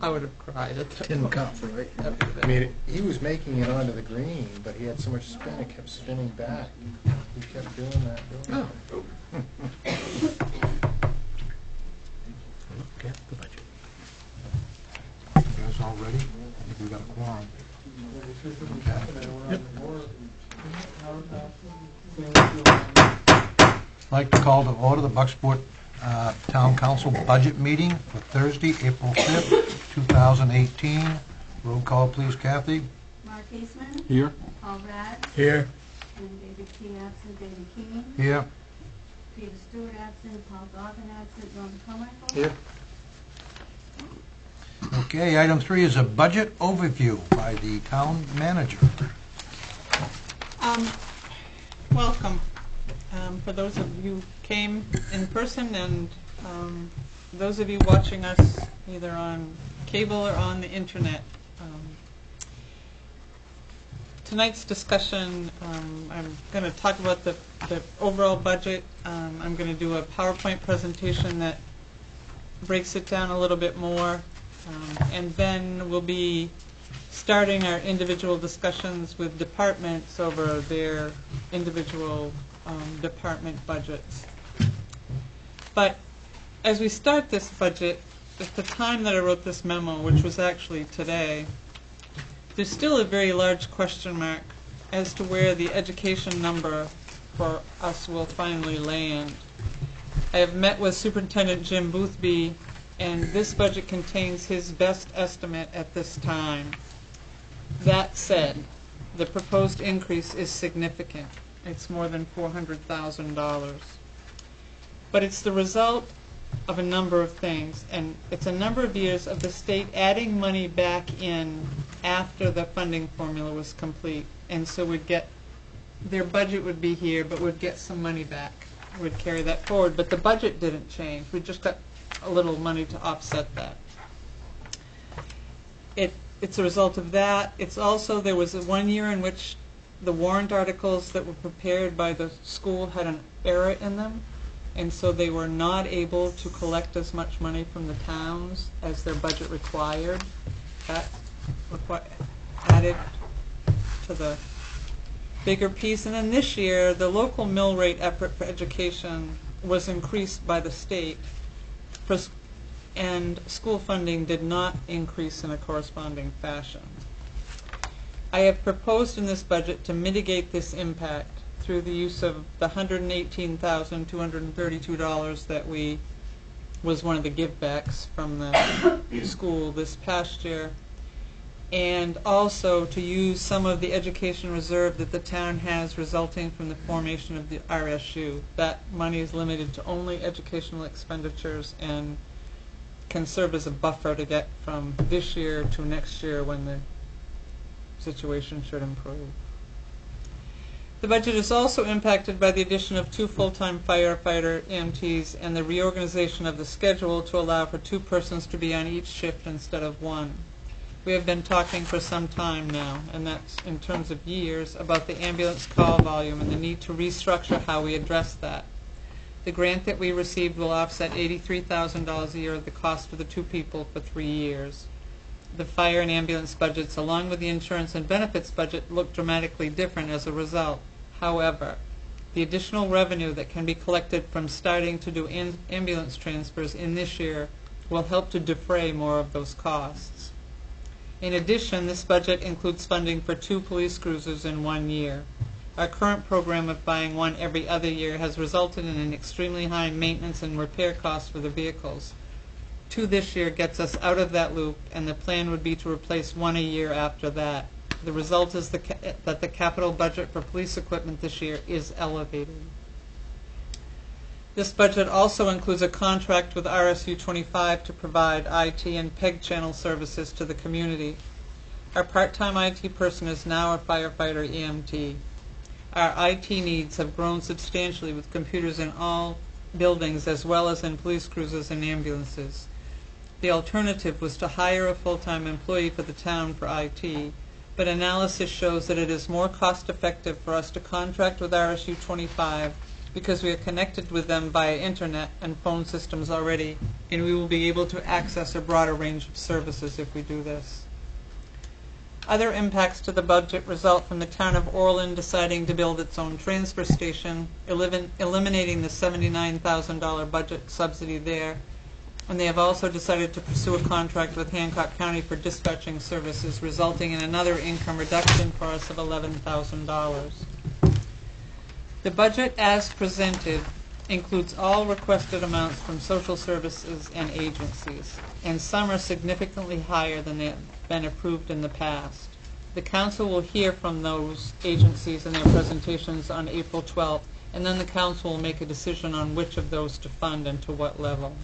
I would have cried at that Tin point. cup, right? I mean, he was making it onto the green, but he had so much spin, it kept spinning back. He kept doing that. Oh. Okay, the budget. You guys all ready? I think we got a quorum. I'd like to call to order the Bucksport Town Council budget meeting for Thursday, April 5th, 2018. Roll call, please, Kathy. Mark Eastman. Here. Paul Rad. Here. And David Key absent, David King. Here. Peter Stewart absent, Paul Goggin absent, Ron Carmichael. Here. Okay, item 3 is a budget overview by the town manager. Welcome. For those of you who came in person and those of you watching us either on cable or on the internet. Tonight's discussion, I'm going to talk about the overall budget. I'm going to do a PowerPoint presentation that breaks it down a little bit more. And then we'll be starting our individual discussions with departments over their individual department budgets. But as we start this budget, at the time that I wrote this memo, which was actually today, there's still a very large question mark as to where the education number for us will finally land. I have met with Superintendent Jim Boothby, and this budget contains his best estimate at this time. That said, the proposed increase is significant. It's more than $400,000. But it's the result of a number of things, and it's a number of years of the state adding money back in after the funding formula was complete. And so we'd get, their budget would be here, but we'd get some money back. We'd carry that forward, but the budget didn't change. We just got a little money to offset that. It's a result of that. It's also, there was 1 year in which the warrant articles that were prepared by the school had an error in them, and so they were not able to collect as much money from the towns as their budget required. That added to the bigger piece. And then this year, the local mill rate effort for education was increased by the state, and school funding did not increase in a corresponding fashion. I have proposed in this budget to mitigate this impact through the use of the $118,232 that was one of the givebacks from the school this past year, and also to use some of the education reserve that the town has resulting from the formation of the RSU. That money is limited to only educational expenditures and can serve as a buffer to get from this year to next year when the situation should improve. The budget is also impacted by the addition of 2 full-time firefighter EMTs and the reorganization of the schedule to allow for 2 persons to be on each shift instead of 1. We have been talking for some time now, and that's in terms of years, about the ambulance call volume and the need to restructure how we address that. The grant that we received will offset $83,000 a year of the cost of the 2 people for 3 years. The fire and ambulance budgets, along with the insurance and benefits budget, look dramatically different as a result. However, the additional revenue that can be collected from starting to do ambulance transfers in this year will help to defray more of those costs. In addition, this budget includes funding for 2 police cruisers in 1 year. Our current program of buying one every other year has resulted in an extremely high maintenance and repair cost for the vehicles. 2 this year gets us out of that loop, and the plan would be to replace 1 a year after that. The result is that the capital budget for police equipment this year is elevated. This budget also includes a contract with RSU 25 to provide IT and PEG channel services to the community. Our part-time IT person is now a firefighter EMT. Our IT needs have grown substantially with computers in all buildings as well as in police cruisers and ambulances. The alternative was to hire a full-time employee for the town for IT, but analysis shows that it is more cost-effective for us to contract with RSU 25 because we are connected with them via internet and phone systems already, and we will be able to access a broader range of services if we do this. Other impacts to the budget result from the town of Orland deciding to build its own transfer station, eliminating the $79,000 budget subsidy there, and they have also decided to pursue a contract with Hancock County for dispatching services, resulting in another income reduction for us of $11,000. The budget as presented includes all requested amounts from social services and agencies, and some are significantly higher than they have been approved in the past. The council will hear from those agencies and their presentations on April 12th, and then the council will make a decision on which of those to fund and to what level.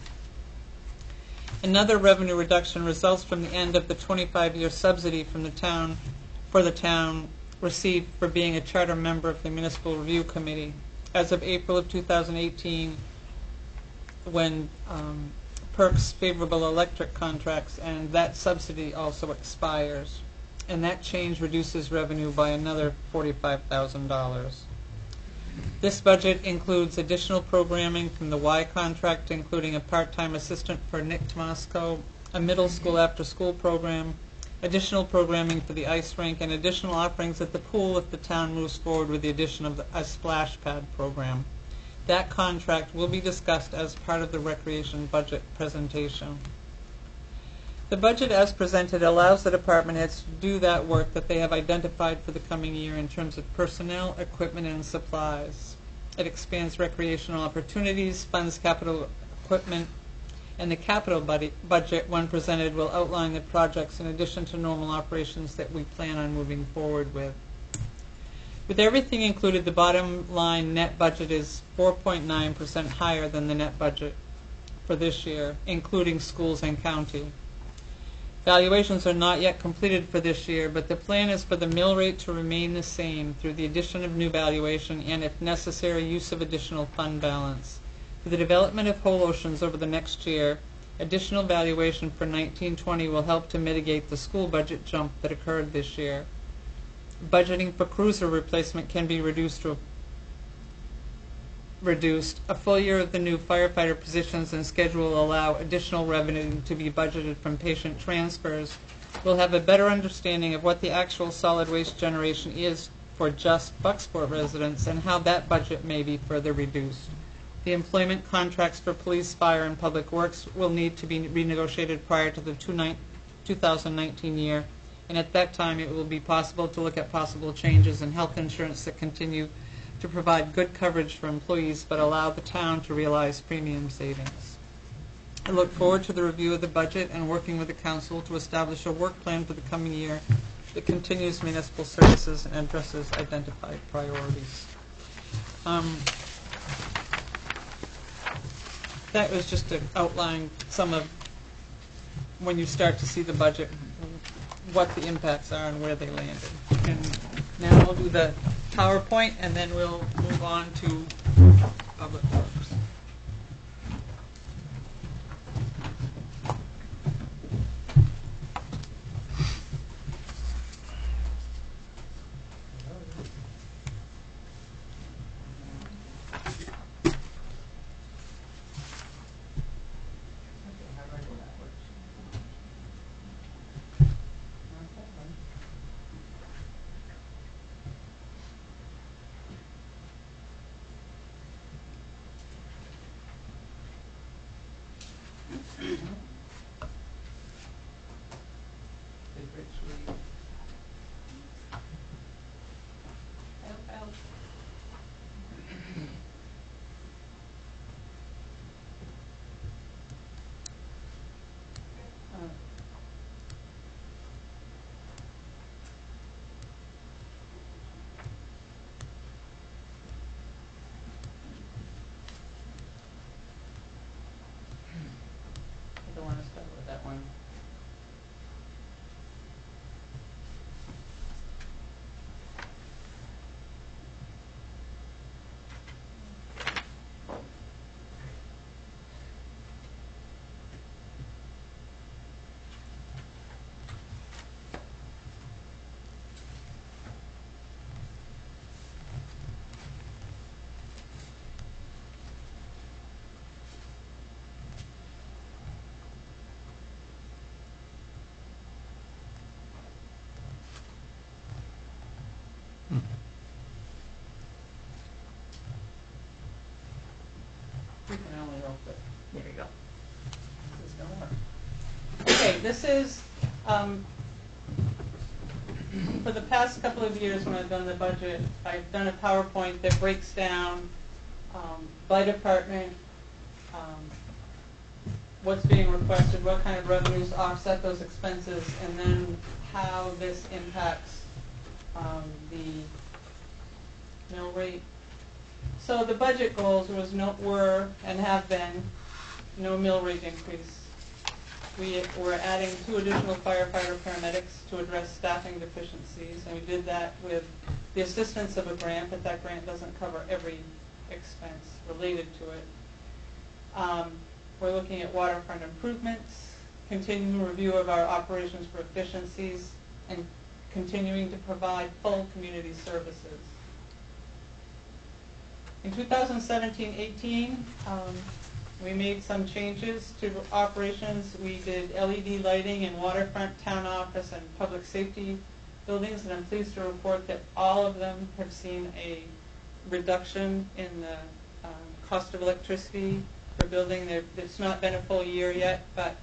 Another revenue reduction results from the end of the 25-year subsidy from the town received for being a charter member of the Municipal Review Committee. As of April of 2018, when PERC's favorable electric contracts, and that subsidy also expires. And that change reduces revenue by another $45,000. This budget includes additional programming from the Y contract, including a part-time assistant for Nick Tomasco, a middle school after-school program, additional programming for the ice rink, and additional offerings at the pool if the town moves forward with the addition of a splash pad program. That contract will be discussed as part of the recreation budget presentation. The budget as presented allows the department heads to do that work that they have identified for the coming year in terms of personnel, equipment, and supplies. It expands recreational opportunities, funds capital equipment, and the capital budget, when presented, will outline the projects in addition to normal operations that we plan on moving forward with. With everything included, the bottom line net budget is 4.9% higher than the net budget for this year, including schools and county. Valuations are not yet completed for this year, but the plan is for the mill rate to remain the same through the addition of new valuation and, if necessary, use of additional fund balance. For the development of Whole Oceans over the next year, additional valuation for 1920 will help to mitigate the school budget jump that occurred this year. Budgeting for cruiser replacement can be reduced. A full year of the new firefighter positions and schedule will allow additional revenue to be budgeted from patient transfers. We'll have a better understanding of what the actual solid waste generation is for just Bucksport residents and how that budget may be further reduced. The employment contracts for police, fire, and public works will need to be renegotiated prior to the 2019 year, and at that time it will be possible to look at possible changes in health insurance that continue to provide good coverage for employees but allow the town to realize premium savings. I look forward to the review of the budget and working with the council to establish a work plan for the coming year that continues municipal services and addresses identified priorities. That was just to outline some of, when you start to see the budget, what the impacts are and where they landed. And now we'll do the PowerPoint, and then we'll move on to Public Works. I don't want to start with that one. This is, for the past couple of years when I've done the budget, I've done a PowerPoint that breaks down by department, what's being requested, what kind of revenues offset those expenses, and then how this impacts the mill rate. So the budget goals were and have been no mill rate increase. We're adding 2 additional firefighter paramedics to address staffing deficiencies, and we did that with the assistance of a grant, but that grant doesn't cover every expense related to it. We're looking at waterfront improvements, continuing review of our operations for efficiencies, and continuing to provide full community services. In 2017-18, we made some changes to operations. We did LED lighting in waterfront, town office, and public safety buildings, and I'm pleased to report that all of them have seen a reduction in the cost of electricity per building. It's not been a full year yet, but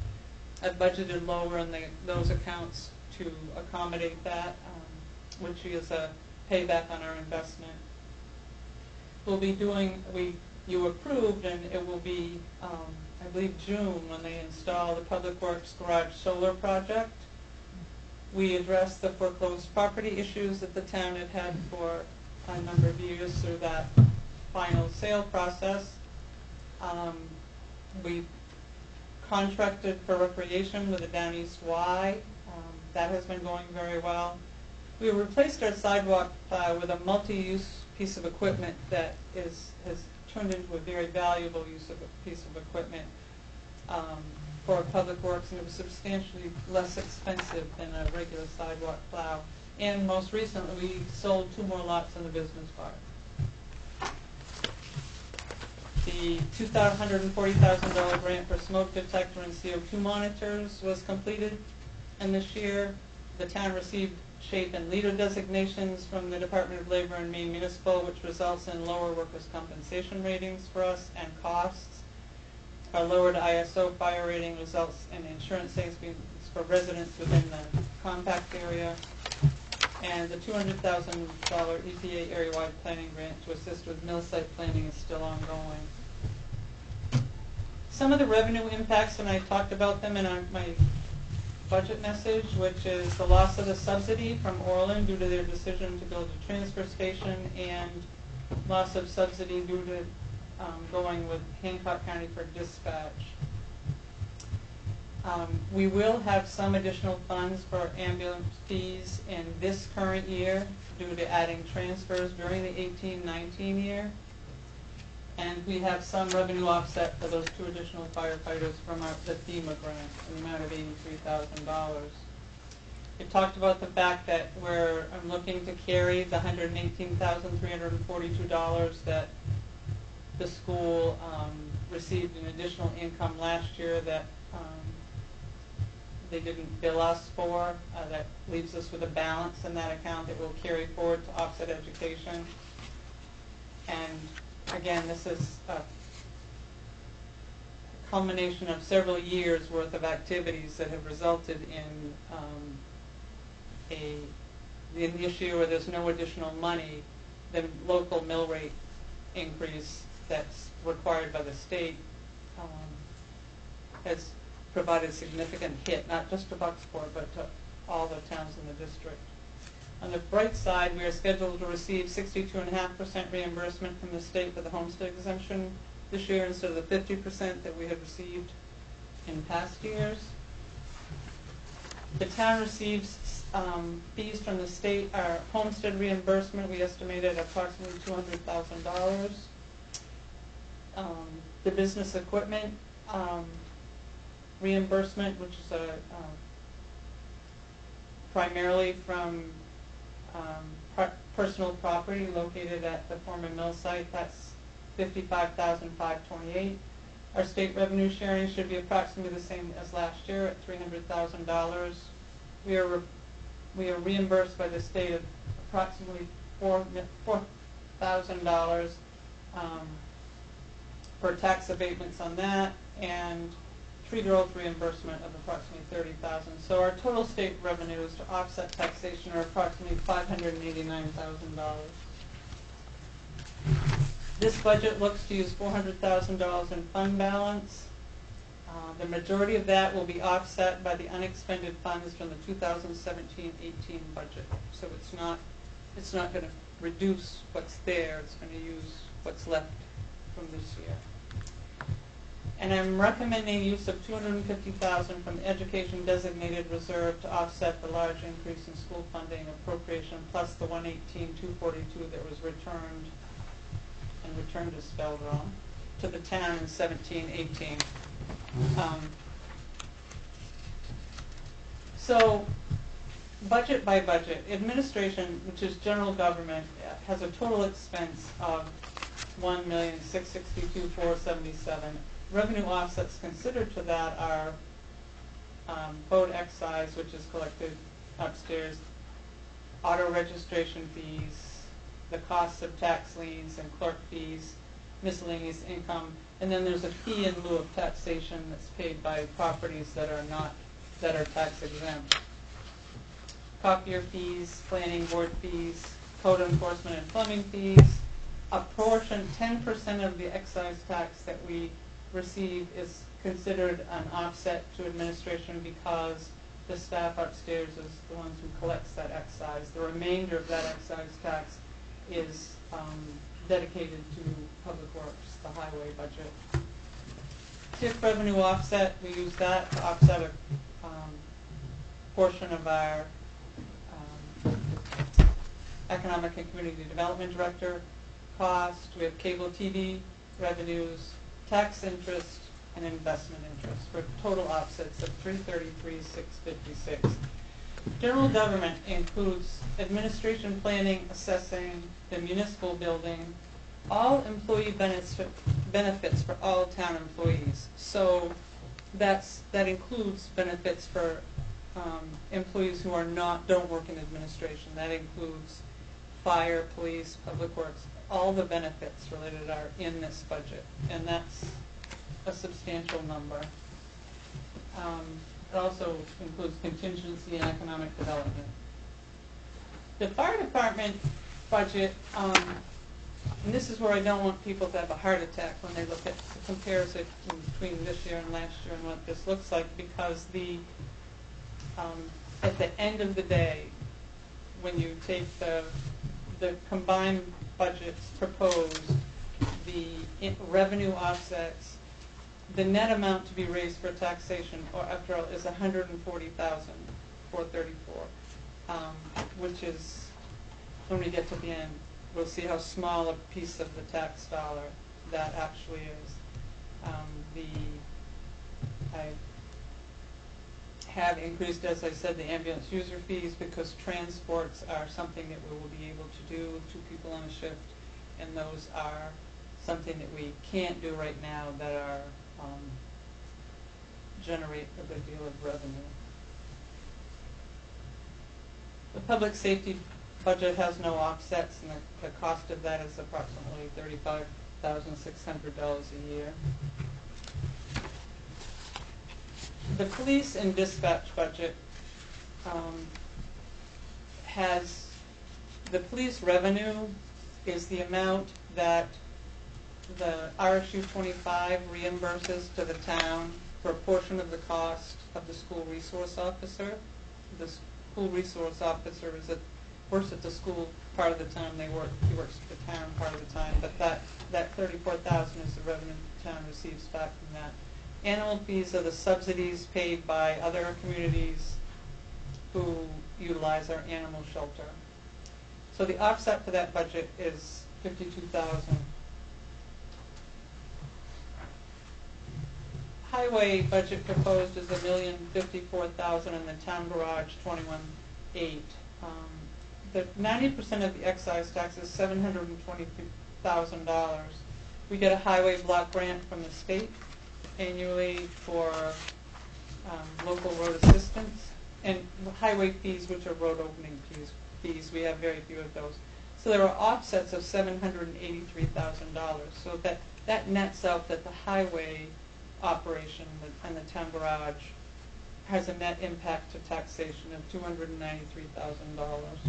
I've budgeted lower in those accounts to accommodate that, which is a payback on our investment. We'll be doing, you approved, and it will be, I believe, June when they install the Public Works Garage Solar Project. We addressed the foreclosed property issues that the town had had for a number of years through that final sale process. We contracted for recreation with the Down East Y. That has been going very well. We replaced our sidewalk plow with a multi-use piece of equipment that has turned into a very valuable piece of equipment for public works, and it was substantially less expensive than a regular sidewalk plow. And most recently, we sold 2 more lots in the business park. The $140,000 grant for smoke detector and CO2 monitors was completed, and this year the town received SHAPE and leader designations from the Department of Labor and Maine Municipal, which results in lower workers' compensation ratings for us and costs. Our lowered ISO fire rating results in insurance savings for residents within the compact area. And the $200,000 EPA area-wide planning grant to assist with mill site planning is still ongoing. Some of the revenue impacts, and I talked about them in my budget message, which is the loss of the subsidy from Orland due to their decision to build a transfer station, and loss of subsidy due to going with Hancock County for dispatch. We will have some additional funds for ambulance fees in this current year due to adding transfers during the 18-19 year. And we have some revenue offset for those 2 additional firefighters from the FEMA grant in the amount of $83,000. We talked about the fact that I'm looking to carry the $118,342 that the school received in additional income last year that they didn't bill us for. That leaves us with a balance in that account that we'll carry forward to offset education. And again, this is a culmination of several years' worth of activities that have resulted in this year where there's no additional money, the local mill rate increase that's required by the state has provided a significant hit, not just to Bucksport, but to all the towns in the district. On the bright side, we are scheduled to receive 62.5% reimbursement from the state for the homestead exemption this year instead of the 50% that we had received in past years. The town receives fees from the state. Our homestead reimbursement, we estimated approximately $200,000. The business equipment reimbursement, which is primarily from personal property located at the former mill site, that's $55,528. Our state revenue sharing should be approximately the same as last year at $300,000. We are reimbursed by the state of approximately $4,000 for tax abatements on that, and tree growth reimbursement of approximately $30,000. So our total state revenues to offset taxation are approximately $589,000. This budget looks to use $400,000 in fund balance. The majority of that will be offset by the unexpended funds from the 2017-18 budget. So it's not going to reduce what's there. It's going to use what's left from this year. And I'm recommending use of $250,000 from the education designated reserve to offset the large increase in school funding appropriation, plus the $118,242 that was returned, and returned is spelled wrong, to the town in 17-18. So, budget by budget, administration, which is general government, has a total expense of $1,662,477. Revenue offsets considered to that are boat excise, which is collected upstairs, auto registration fees, the costs of tax liens and clerk fees, miscellaneous income, and then there's a fee in lieu of taxation that's paid by properties that are tax exempt. Copier fees, planning board fees, code enforcement and plumbing fees. A portion, 10% of the excise tax that we receive is considered an offset to administration because the staff upstairs is the ones who collects that excise. The remainder of that excise tax is dedicated to public works, the highway budget. TIF revenue offset, we use that to offset a portion of our economic and community development director cost. We have cable TV revenues, tax interest, and investment interest for total offsets of $333,656. General government includes administration, planning, assessing, the municipal building, all employee benefits for all town employees. So that includes benefits for employees who don't work in administration. That includes fire, police, public works. All the benefits related are in this budget, and that's a substantial number. It also includes contingency and economic development. The fire department budget, and this is where I don't want people to have a heart attack when they look at the comparison between this year and last year and what this looks like, because at the end of the day, when you take the combined budgets proposed, the revenue offsets, the net amount to be raised for taxation, or after all, is $140,434, which is, when we get to the end, we'll see how small a piece of the tax dollar that actually is. I have increased, as I said, the ambulance user fees because transports are something that we will be able to do with 2 people on a shift, and those are something that we can't do right now that are generate a good deal of revenue. The public safety budget has no offsets, and the cost of that is approximately $35,600 a year. The police and dispatch budget has, the police revenue is the amount that the RSU 25 reimburses to the town for a portion of the cost of the school resource officer. The school resource officer works at the school part of the time. He works at the town part of the time, but that $34,000 is the revenue the town receives back from that. Animal fees are the subsidies paid by other communities who utilize our animal shelter. So the offset for that budget is $52,000. Highway budget proposed is $1,054,000, and the town garage $21,800. The 90% of the excise tax is $720,000. We get a highway block grant from the state annually for local road assistance, and highway fees, which are road opening fees. We have very few of those. So there are offsets of $783,000. So that nets out that the highway operation and the town garage has a net impact to taxation of $293,000.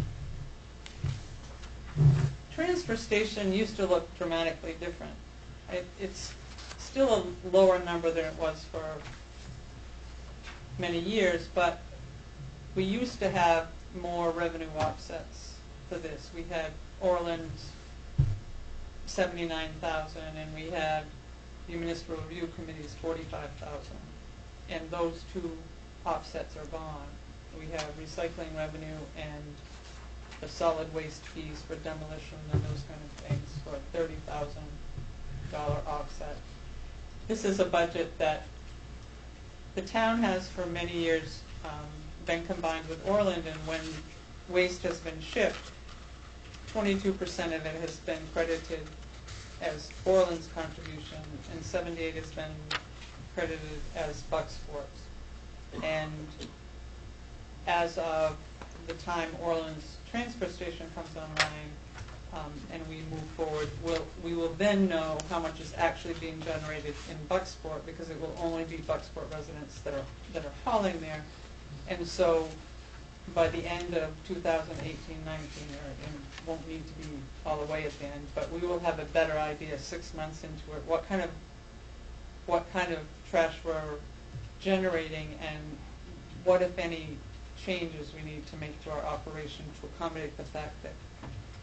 Transfer station used to look dramatically different. It's still a lower number than it was for many years, but we used to have more revenue offsets for this. We had Orland's 79,000, and we had the Municipal Review Committee's 45,000, and those two offsets are gone. We have recycling revenue and the solid waste fees for demolition and those kind of things for a $30,000 offset. This is a budget that the town has for many years been combined with Orland, and when waste has been shipped, 22% of it has been credited as Orland's contribution, and 78% has been credited as Bucksport's. And as of the time Orland's transfer station comes online, and we move forward, we will then know how much is actually being generated in Bucksport, because it will only be Bucksport residents that are hauling there. And so by the end of 2018-19, or it won't need to be all the way at the end, but we will have a better idea 6 months into it what kind of trash we're generating, and what, if any, changes we need to make to our operation to accommodate the fact that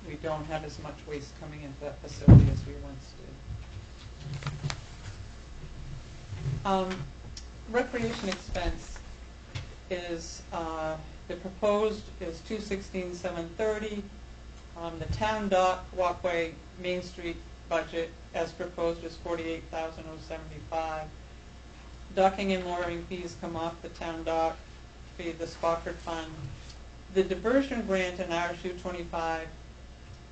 we don't have as much waste coming into that facility as we once did. Recreation expense is, the proposed is $216,730. The town dock, walkway, Main Street budget as proposed is $48,075. Docking and mooring fees come off the town dock, feed the Spofford Fund. The diversion grant and RSU 25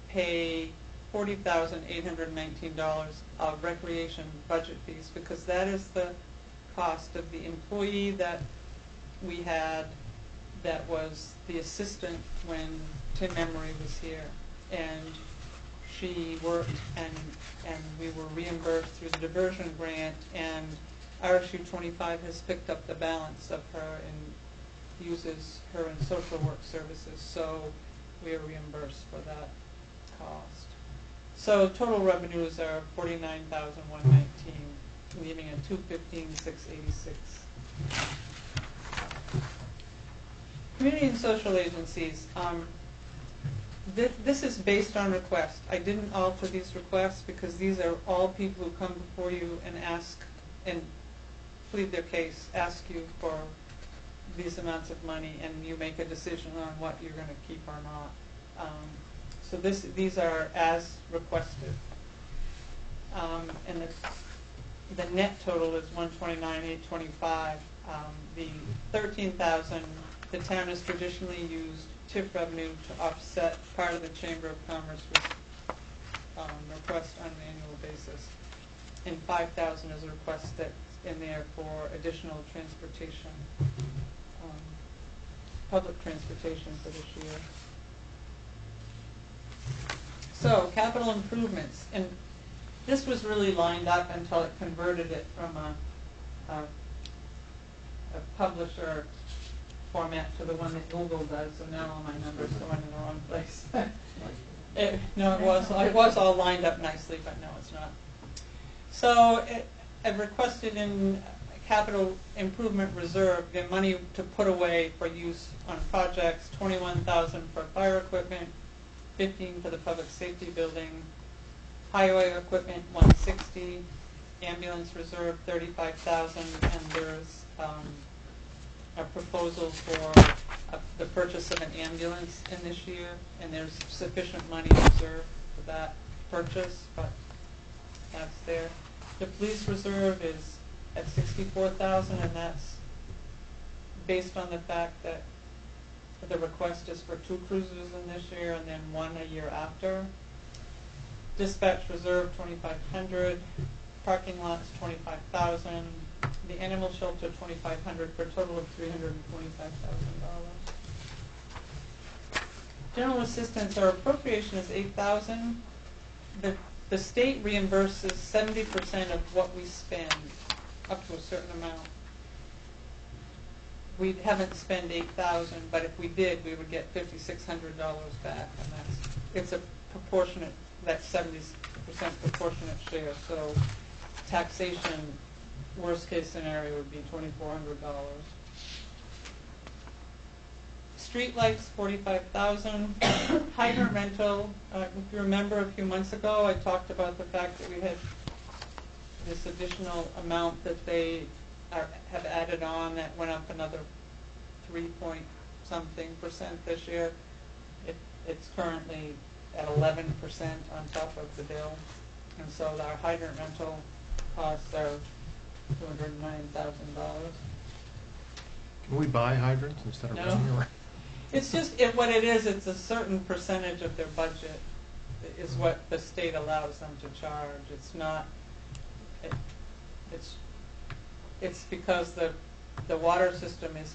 pay $40,819 of recreation budget fees, because that is the cost of the employee that we had that was the assistant when Tim Emery was here. And she worked, and we were reimbursed through the diversion grant, and RSU 25 has picked up the balance of her and uses her in social work services, so we are reimbursed for that cost. So total revenues are $49,119, leaving a $215,686. Community and social agencies. This is based on request. I didn't alter these requests because these are all people who come before you and ask and plead their case, ask you for these amounts of money, and you make a decision on what you're going to keep or not. So these are as requested. And the net total is $129,825. The $13,000, the town has traditionally used TIF revenue to offset part of the Chamber of Commerce request on an annual basis. And $5,000 is a request that's in there for additional transportation, public transportation for this year. So capital improvements, and this was really lined up until it converted it from a publisher format to the one that Google does, so now all my numbers are going in the wrong place. It was all lined up nicely, but no, it's not. So I've requested in capital improvement reserve the money to put away for use on projects, $21,000 for fire equipment, $15,000 for the public safety building, highway equipment $160,000, ambulance reserve $35,000, and there's a proposal for the purchase of an ambulance in this year, and there's sufficient money reserved for that purchase, but that's there. The police reserve is at $64,000, and that's based on the fact that the request is for 2 cruisers in this year and then 1 a year after. Dispatch reserve $2,500, parking lots $25,000, the animal shelter $2,500 for a total of $325,000. General assistance, our appropriation is $8,000. The state reimburses 70% of what we spend, up to a certain amount. We haven't spent $8,000, but if we did, we would get $5,600 back, and it's a proportionate, that 70% proportionate share. So taxation, worst case scenario would be $2,400. Streetlights, $45,000. Hydrant rental, if you remember a few months ago, I talked about the fact that we had this additional amount that they have added on that went up another 3-point-something% this year. It's currently at 11% on top of the bill, and so our hydrant rental costs are $209,000. Can we buy hydrants instead of No. renting them? It's just, what it is, it's a certain percentage of their budget is what the state allows them to charge. It's not, it's because the water system is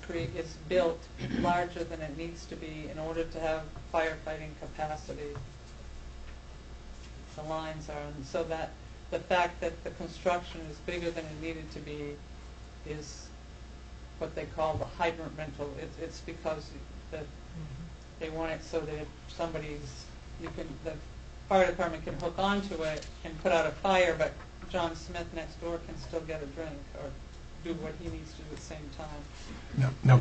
built larger than it needs to be in order to have firefighting capacity. The lines are, and so that the fact that the construction is bigger than it needed to be is what they call the hydrant rental. It's because they want it so that if the fire department can hook onto it and put out a fire, but John Smith next door can still get a drink or do what he needs to do at the same time. Now,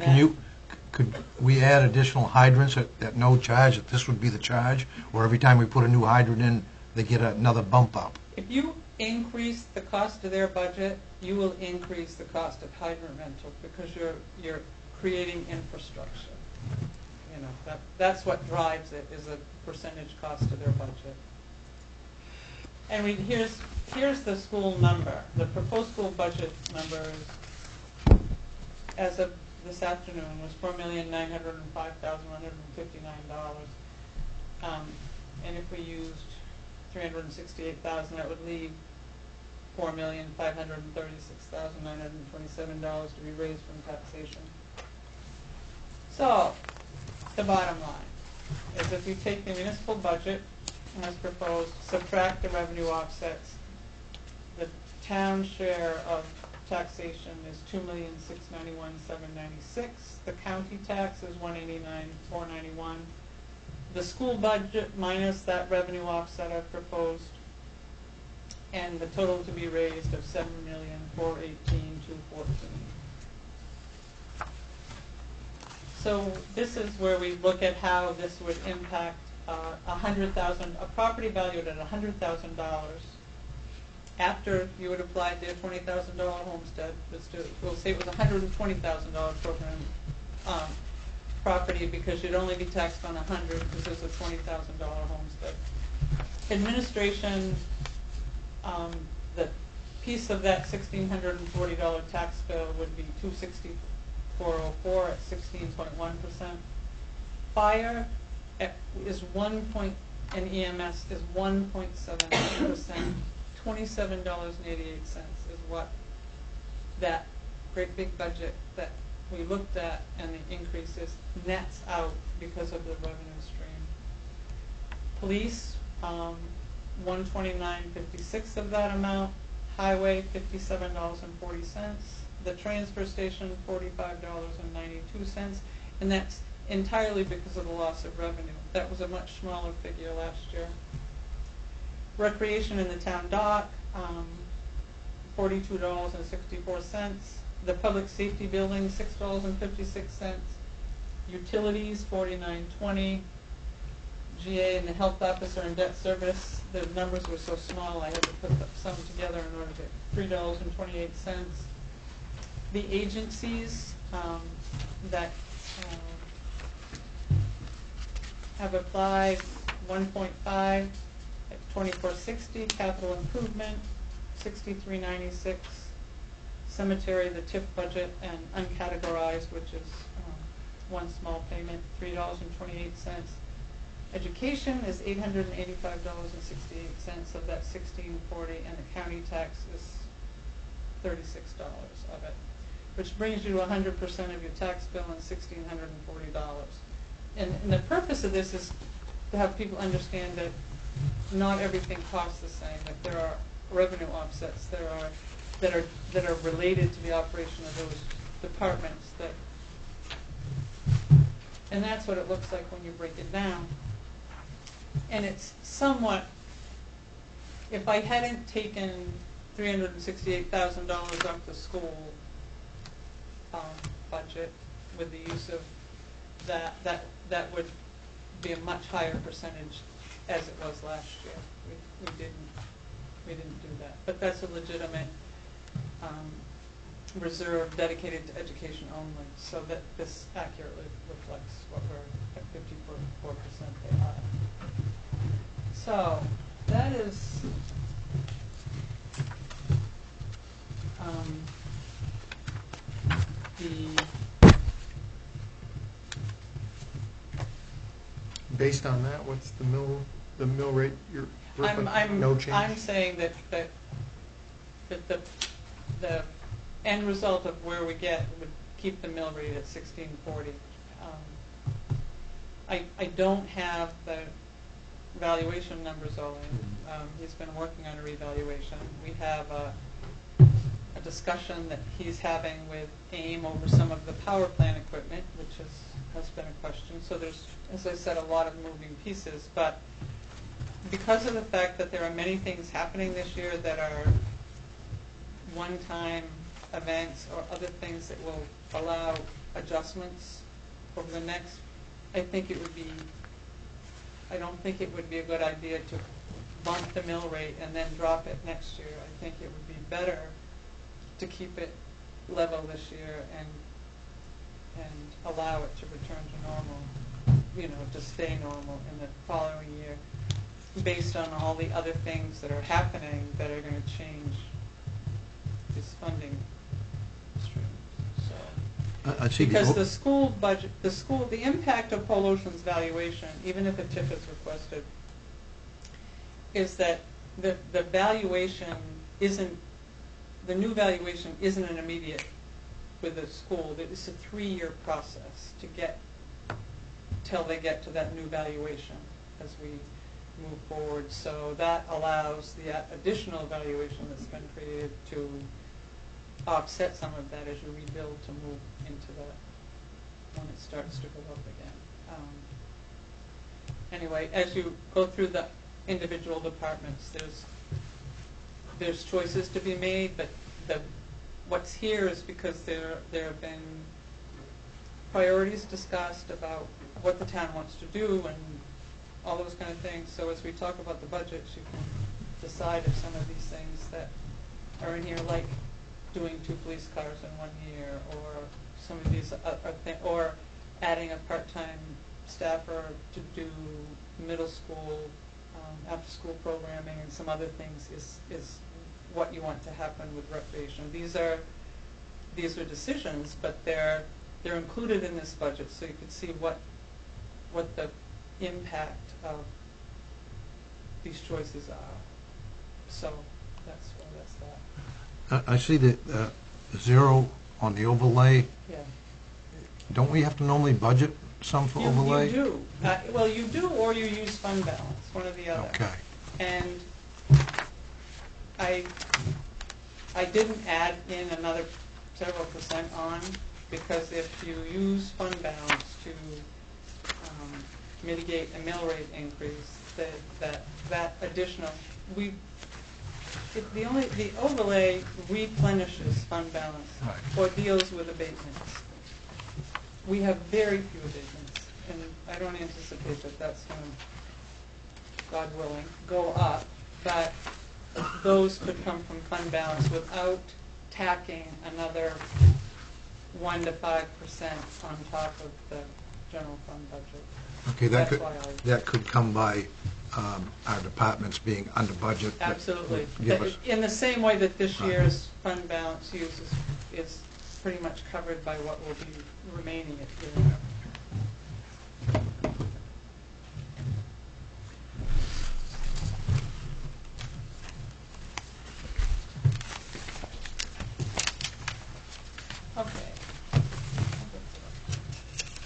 could we add additional hydrants at no charge, that this would be the charge? Or every time we put a new hydrant in, they get another bump up? If you increase the cost of their budget, you will increase the cost of hydrant rental because you're creating infrastructure. You know, that's what drives it, is a percentage cost of their budget. And here's the school number. The proposed school budget number is, as of this afternoon, was $4,905,159. And if we used $368,000, that would leave $4,536,927 to be raised from taxation. So, the bottom line is if you take the municipal budget as proposed, subtract the revenue offsets, the town share of taxation is $2,691,796. The county tax is $189,491. The school budget minus that revenue offset I've proposed, and the total to be raised of $7,418,214. So this is where we look at how this would impact a property valued at $100,000. After you would apply their $20,000 homestead, we'll say it was $120,000 program property because you'd only be taxed on 100 because there's a $20,000 homestead. Administration, the piece of that $1,640 tax bill would be $264.04 at 16.1%. Fire is and EMS is 1.7%. $27.88 is what that great big budget that we looked at and the increases nets out because of the revenue stream. Police, $129.56 of that amount. Highway, $57.40. The transfer station, $45.92, and that's entirely because of the loss of revenue. That was a much smaller figure last year. Recreation in the town dock, $42.64. The public safety building, $6.56. Utilities, $49.20. GA and the health officer and debt service, the numbers were so small I had to put some together in order to $3.28. The agencies that have applied 1.5 at $24.60, capital improvement $63.96, cemetery, the TIF budget, and uncategorized, which is one small payment, $3.28. Education is $885.68 of that $16.40, and the county tax is $36 of it, which brings you to 100% of your tax bill and $1,640. And the purpose of this is to have people understand that not everything costs the same. If there are revenue offsets, there are that are related to the operation of those departments. And that's what it looks like when you break it down. And it's somewhat, if I hadn't taken $368,000 off the school budget with the use of that would be a much higher percentage as it was last year. We didn't do that, but that's a legitimate reserve dedicated to education only, so that this accurately reflects what we're at 54% they are. So that is Based on that, what's the mill rate you're, no change? I'm saying that the end result of where we get would keep the mill rate at 1640. I don't have the valuation numbers all in. He's been working on a revaluation. We have a discussion that he's having with AIM over some of the power plant equipment, which has been a question. So there's, as I said, a lot of moving pieces. But because of the fact that there are many things happening this year that are one-time events or other things that will allow adjustments over the next, I don't think it would be a good idea to bump the mill rate and then drop it next year. I think it would be better to keep it level this year and allow it to return to normal, to stay normal in the following year, based on all the other things that are happening that are going to change this funding stream. So, because the school budget, the impact of Pole Ocean's valuation, even if a TIF is requested, is that the valuation isn't, the new valuation isn't an immediate with the school. It's a 3-year process to get till they get to that new valuation as we move forward. So that allows the additional valuation that's been created to offset some of that as you rebuild to move into that when it starts to go up again. Anyway, as you go through the individual departments, there's choices to be made, but what's here is because there have been priorities discussed about what the town wants to do and all those kind of things. So as we talk about the budgets, you can decide if some of these things that are in here, like doing 2 police cars in 1 year, or some of these or adding a part-time staffer to do middle school after-school programming and some other things is what you want to happen with recreation. These are decisions, but they're included in this budget, so you can see what the impact of these choices are. So that's why that's that. I see the 0 on the overlay. Yeah. Don't we have to normally budget some for overlay? You do. Well, you do, or you use fund balance, one or the other. Okay. And I didn't add in another several percent on, because if you use fund balance to mitigate a mill rate increase, that additional, the overlay replenishes fund balance, Right. or deals with abatements. We have very few abatements, and I don't anticipate that that's going to, God willing, go up, but those could come from fund balance without tacking another 1 to 5% on top of the general fund budget. Okay, That's that could come by our departments being under budget. Absolutely. Give us, In the same way that this Right. year's fund balance use is pretty much covered by what will be remaining at year. Okay.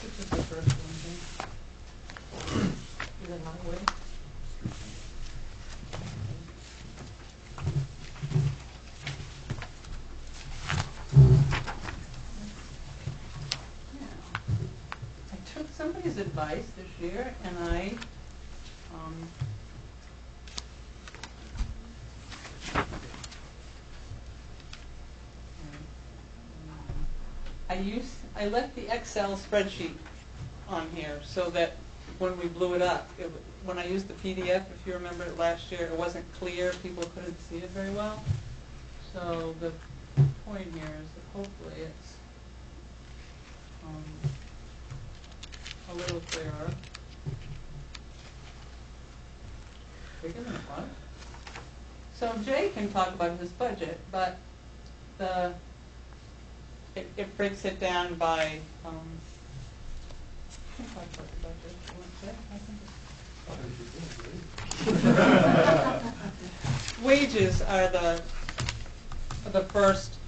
This is the first one, Jim. Is it my way? everybody's advice this year, and I left the Excel spreadsheet on here so that when we blew it up, when I used the PDF, if you remember it last year, it wasn't clear, people couldn't see it very well. So the point here is that hopefully it's a little clearer. Bigger than it was. So Jay can talk about his budget, but it breaks it down by I can talk about the budget. You want Jay? I can just- Wages are the first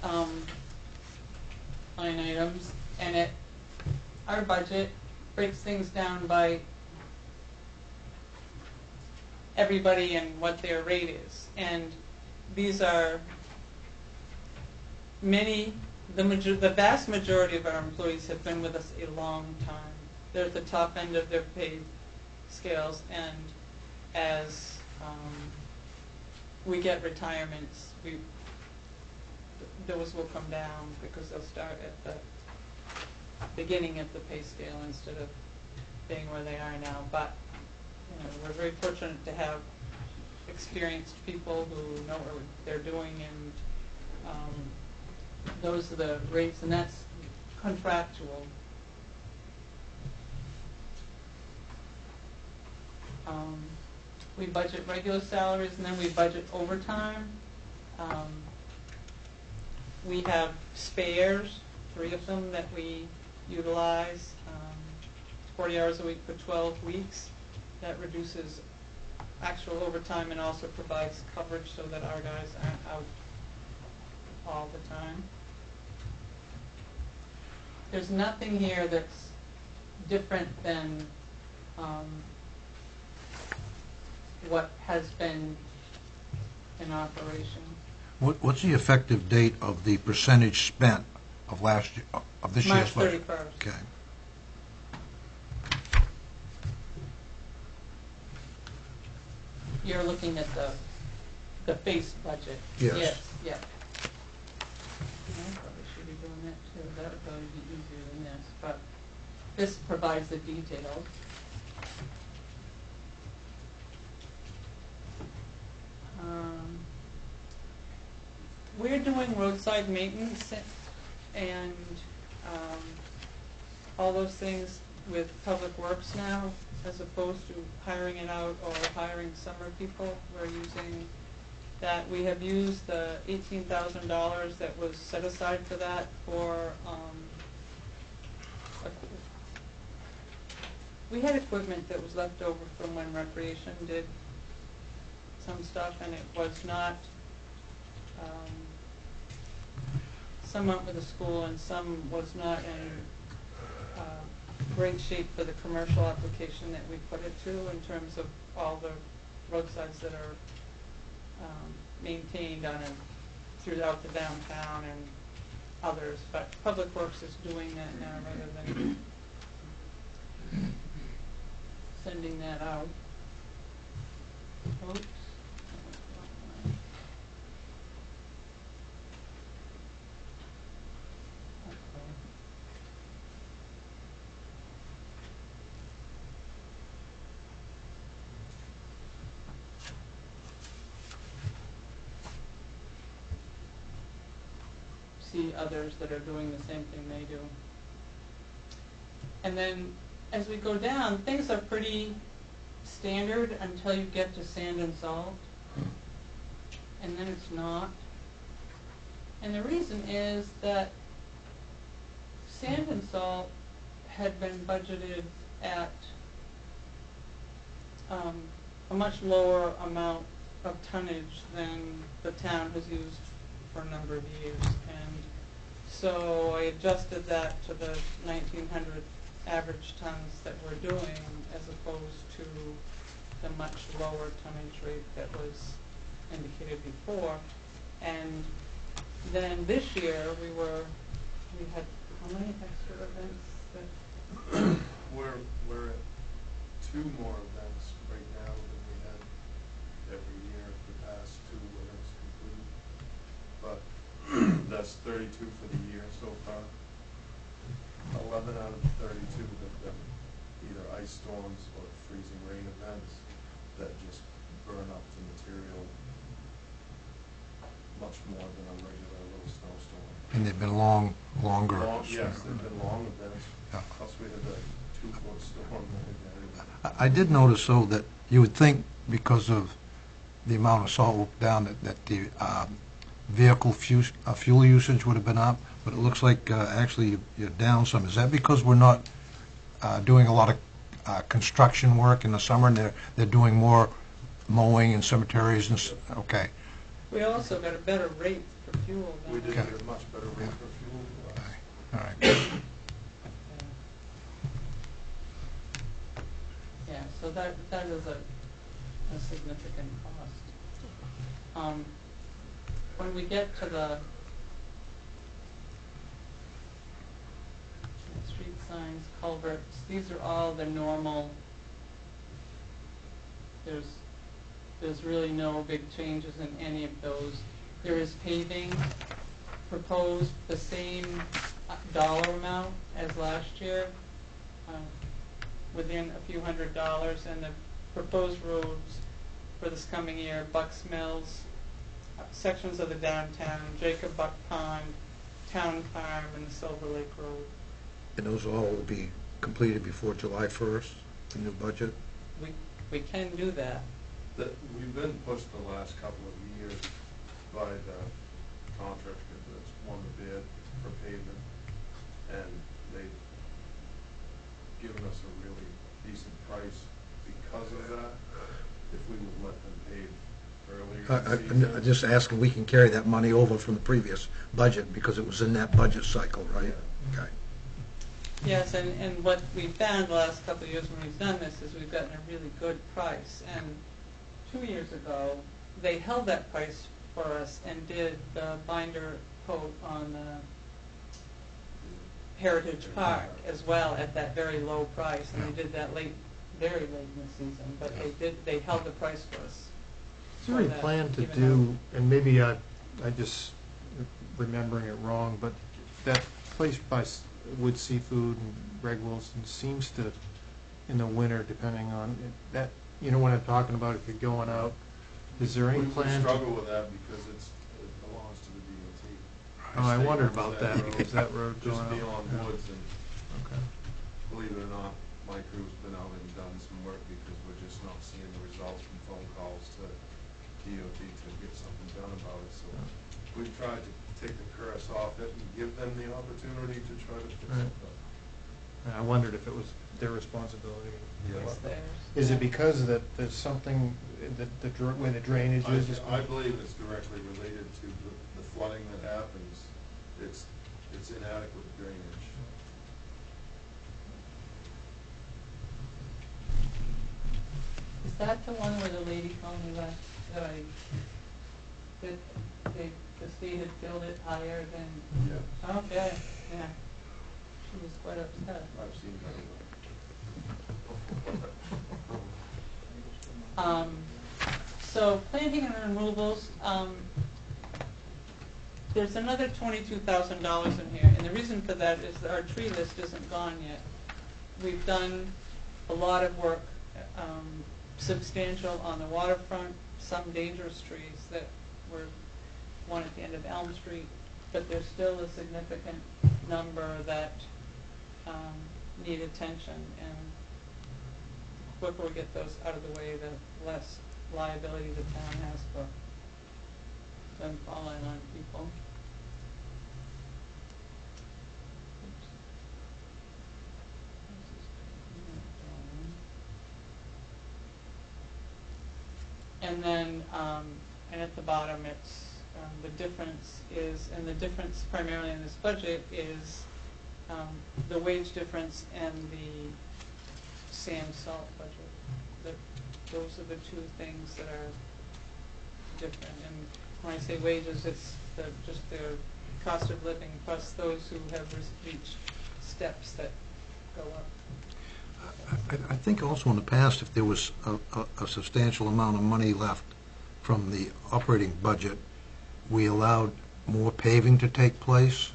line items, and our budget breaks things down by everybody and what their rate is. And these are the vast majority of our employees have been with us a long time. They're at the top end of their pay scales, and as we get retirements, those will come down because they'll start at the beginning of the pay scale instead of being where they are now. But we're very fortunate to have experienced people who know what they're doing, and those are the rates, and that's contractual. We budget regular salaries, and then we budget overtime. We have spares, 3 of them that we utilize, 40 hours a week for 12 weeks. That reduces actual overtime and also provides coverage so that our guys aren't out all the time. There's nothing here that's different than what has been in operation. What's the effective date of the percentage spent of last year, of this year's budget? March 31st. Okay. You're looking at the base budget. Yes. Yeah. I probably should be doing that too. That would probably be easier than this, but this provides the details. We're doing roadside maintenance and all those things with Public Works now, as opposed to hiring it out or hiring summer people. We're using that. We have used the $18,000 that was set aside for that for we had equipment that was left over from when Recreation did some stuff, and it was not some went with the school and some was not in great shape for the commercial application that we put it to, in terms of all the roadsides that are maintained throughout the downtown and others. But Public Works is doing that now rather than sending that out. Oops. See others that are doing the same thing they do. And then as we go down, things are pretty standard until you get to sand and salt, and then it's not. And the reason is that sand and salt had been budgeted at a much lower amount of tonnage than the town has used for a number of years, and so I adjusted that to the 1,900 average tons that we're doing, as opposed to the much lower tonnage rate that was indicated before. And then this year we had how many extra events that We're at 2 more events right now than we had every year the past 2 winters complete. But that's 32 for the year so far. 11 out of the 32 have been either ice storms or freezing rain events that just burn up the material much more than a regular little snowstorm. And they've been longer. Yes, they've been long events. Yeah. Plus we had the 2-foot storm that we had. I did notice, though, that you would think because of the amount of salt down that the vehicle fuel usage would have been up, but it looks like actually you're down some. Is that because we're not doing a lot of construction work in the summer, and they're doing more mowing in cemeteries and okay. We also got a better rate for fuel. We did Okay. get a much better rate for fuel. All right. Yeah, so that is a significant cost. When we get to the street signs, culverts, these are all the normal. There's really no big changes in any of those. There is paving proposed, the same dollar amount as last year, within a few $100s, and the proposed roads for this coming year: Bucks Mills, sections of the downtown, Jacob Buck Pond, Town Farm, and the Silver Lake Road. And those all will be completed before July 1st, the new budget? We can do that. We've been pushed the last couple of years by the contractor that's won the bid for pavement, and they've given us a really decent price because of that. If we would let them pave earlier in the I'm season. just asking, we can carry that money over from the previous budget because it was in that budget cycle, right? Okay. Yes, and what we've found the last couple of years when we've done this is we've gotten a really good price. And 2 years ago, they held that price for us and did the binder coat on the Heritage Park as well at that very low price. And they did that very late in the season, but they held the price for us. Is there any for that, plan to even do, and maybe I just remembering it wrong, but that place by Wood Seafood and Greg Wilson seems to, in the winter, depending on that, you know what I'm talking about, if you're going out, is there any We plan? struggle with that because it belongs to the DOT. Oh, I State wondered owns about that. Is that road going Just out? beyond Yeah. Woods, and Okay. believe it or not, my crew's been out and done some work because we're just not seeing the results from phone calls to DOT to get something done about it. So we've tried to take the curse off it and give them the opportunity to try to fix Right. it. And I wondered if it was their responsibility. It's theirs. Is it because that there's something, where the drainage is? I believe it's directly related to the flooding that happens. It's inadequate drainage. Is that the one where the lady told me that the state had filled it higher than? Yeah, Okay, yeah. She was quite upset. I've seen that. So planting and removals, there's another $22,000 in here, and the reason for that is that our tree list isn't gone yet. We've done a lot of work, substantial on the waterfront, some dangerous trees that were one at the end of Elm Street, but there's still a significant number that need attention, and the quicker we get those out of the way, the less liability the town has for them falling on people. Oops. And then, and at the bottom, it's the difference is, and the difference primarily in this budget is the wage difference and the sand salt budget. Those are the two things that are different. And when I say wages, it's just their cost of living plus those who have reached steps that go up. I think also in the past, if there was a substantial amount of money left from the operating budget, we allowed more paving to take place.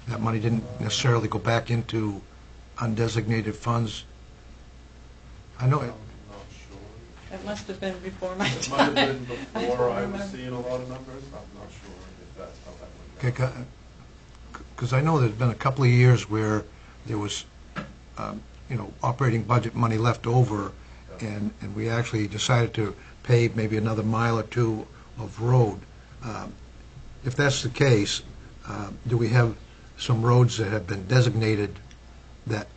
That money didn't necessarily go back into undesignated funds. I know I'm it, not sure. That must have been before my It might have time. been I before don't I was remember. seeing a lot of numbers. I'm not sure if that's how that went down. because I know there's been a couple of years where there was, operating budget money left over, and we actually decided to pave maybe another mile or two of road. If that's the case, do we have some roads that have been designated that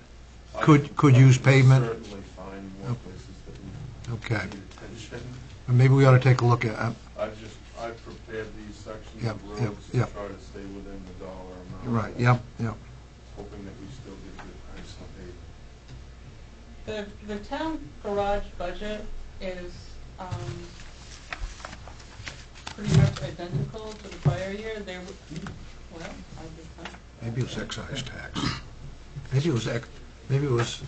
could use pavement? Certainly find more places that Okay. need attention. And maybe we ought to take a look at, I've prepared these sections Yep, of yep, roads to yep. try to stay within the dollar amount. right, yep, Hoping that we still get good price on paving. The town garage budget is pretty much identical to the prior year. Well, I did that. maybe it was excise tax. Maybe it was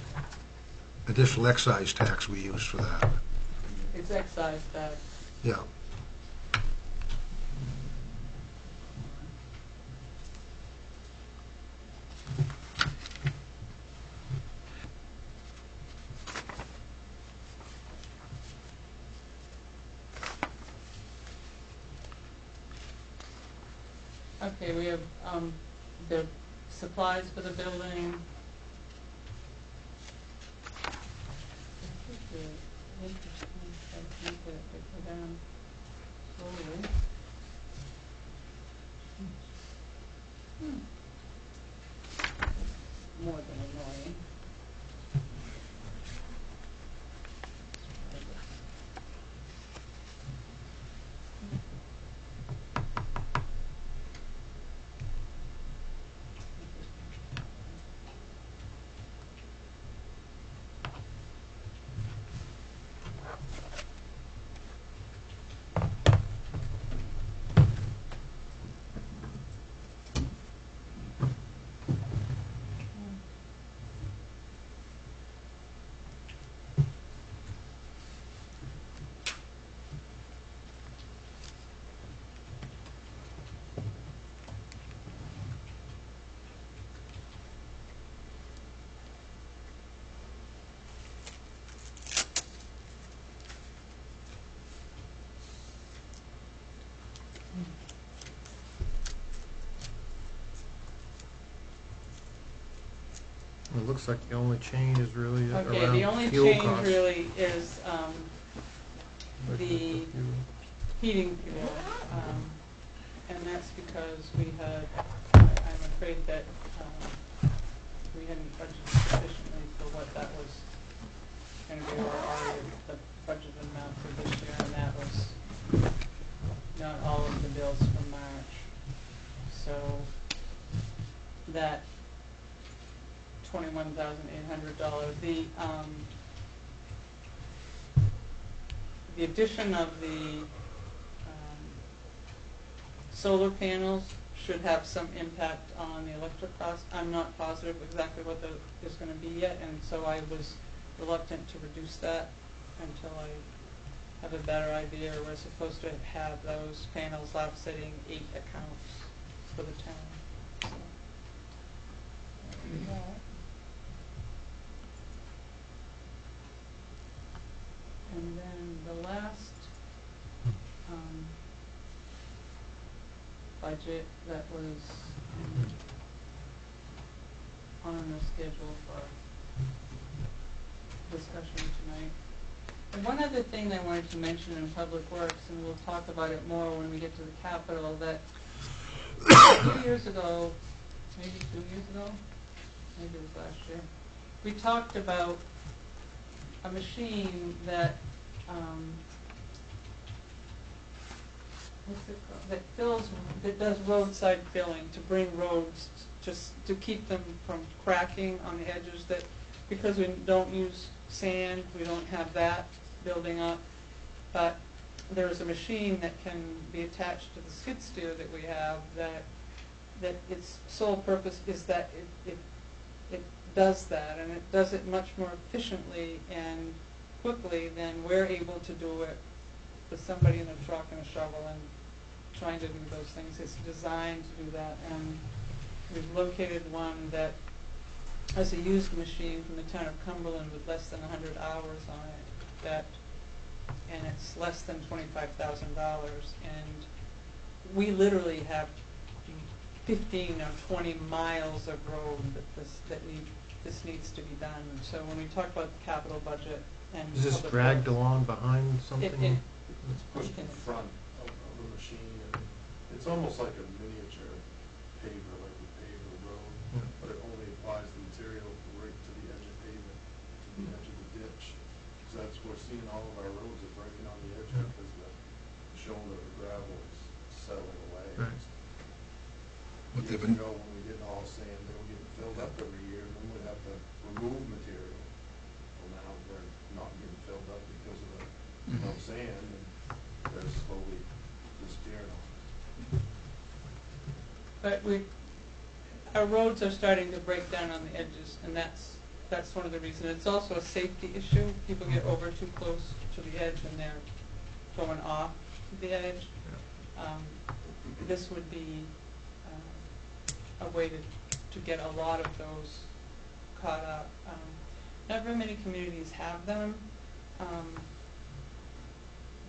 additional excise tax we used for that, It's excise tax. yeah. Okay, we have the supplies for the building. This is interesting. I think that they go down slowly. More than annoying. It looks like the only change is really Okay, the only around fuel change costs. really is the heating fuel, and that's because we had, I'm afraid that we hadn't budgeted sufficiently for what that was going to be, or already the budget amount for this year, and that was not all of the bills from March. So that $21,800. The addition of the solar panels should have some impact on the electric cost. I'm not positive exactly what is going to be yet, and so I was reluctant to reduce that until I have a better idea. We're supposed to have those panels offsetting 8 accounts for the town. So, yeah. And then the last budget that was on the schedule for discussion tonight. And one other thing I wanted to mention in Public Works, and we'll talk about it more when we get to the Capitol, that a few years ago, maybe 2 years ago, maybe it was last year, we talked about a machine that what's it called? That does roadside filling to bring roads, just to keep them from cracking on the edges. That because we don't use sand, we don't have that building up. But there is a machine that can be attached to the skid steer that we have. That its sole purpose is that it does that, and it does it much more efficiently and quickly than we're able to do it with somebody in a truck and a shovel and trying to do those things. It's designed to do that, and we've located one that has a used machine from the town of Cumberland with less than 100 hours on it, and it's less than $25,000, and we literally have 15 or 20 miles of road that this needs to be done. So when we talk about the capital budget and Is this public dragged works, along behind something? It's pushed in front of the machine, and it's almost like a miniature paver, like we pave a road, Yeah. but it only applies the material right to the edge of pavement, to the edge of the ditch. So that's, we're seeing all of our roads are breaking on the edge Yeah. because the shoulder of the gravel is settling away. Right. What they've Years been- ago, when we did all sand, they were getting filled up every year, and then we'd have to remove material. Well, now they're not getting filled up because of the no sand, and they're slowly disappearing off. But our roads are starting to break down on the edges, and that's one of the reasons. It's also a safety issue. People get over too close to the edge and they're going off the edge. This would be a way to get a lot of those caught up. Not very many communities have them,